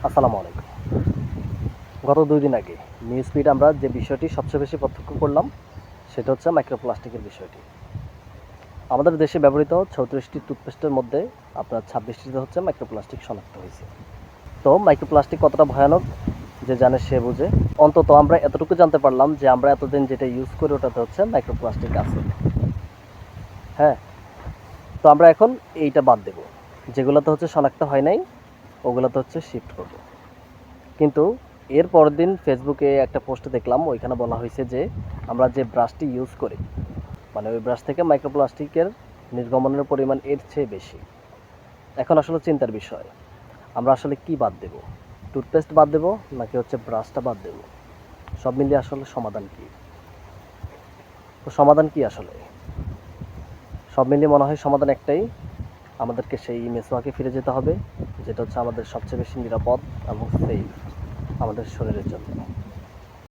আসসালামু আলাইকুম। গত ২ দিন আগে নিউজ ফিড আমরা যে বিষয়টি সবচেয়ে বেশি প্রত্যক্ষ করলাম, সেটা হচ্ছে মাইক্রোপ্লাস্টিকের বিষয়টি। আমাদের দেশে ব্যবহৃত ৩৬টি টুথপেস্টের মধ্যে আপনার ২৬টিতে হচ্ছে মাইক্রোপ্লাস্টিক শনাক্ত হয়েছে। তো মাইক্রোপ্লাস্টিক কতটা ভয়ানক যে জানে সে বুঝে। অন্তত আমরা এতটুকু জানতে পারলাম যে আমরা এতদিন যেটা ইউজ করি ওটাতে হচ্ছে মাইক্রোপ্লাস্টিক আছে। হ্যাঁ? তো আমরা এখন এইটা বাদ দেব। যেগুলোতে হচ্ছে শনাক্ত হয় নাই, ওগুলোতে হচ্ছে শিফট করব। কিন্তু এর পরের দিন ফেসবুকে একটা পোস্ট দেখলাম, ওইখানে বলা হয়েছে যে আমরা যে ব্রাশটি ইউজ করি, মানে ওই ব্রাশ থেকে মাইক্রোপ্লাস্টিকের নির্গমনের পরিমাণ এর চেয়ে বেশি। এখন আসলে চিন্তার বিষয়, আমরা আসলে কি বাদ দেব? টুথপেস্ট বাদ দেব নাকি হচ্ছে ব্রাশটা বাদ দেব? সব মিলিয়ে আসলে সমাধান কি? তো সমাধান কি আসলে? সব মিলিয়ে মনে হয় সমাধান একটাই, আমাদেরকে সেই মেসোয়াকে ফিরে যেতে হবে, যেটা হচ্ছে আমাদের সবচেয়ে বেশি নিরাপদ এবং সেফ আমাদের শরীরের জন্য।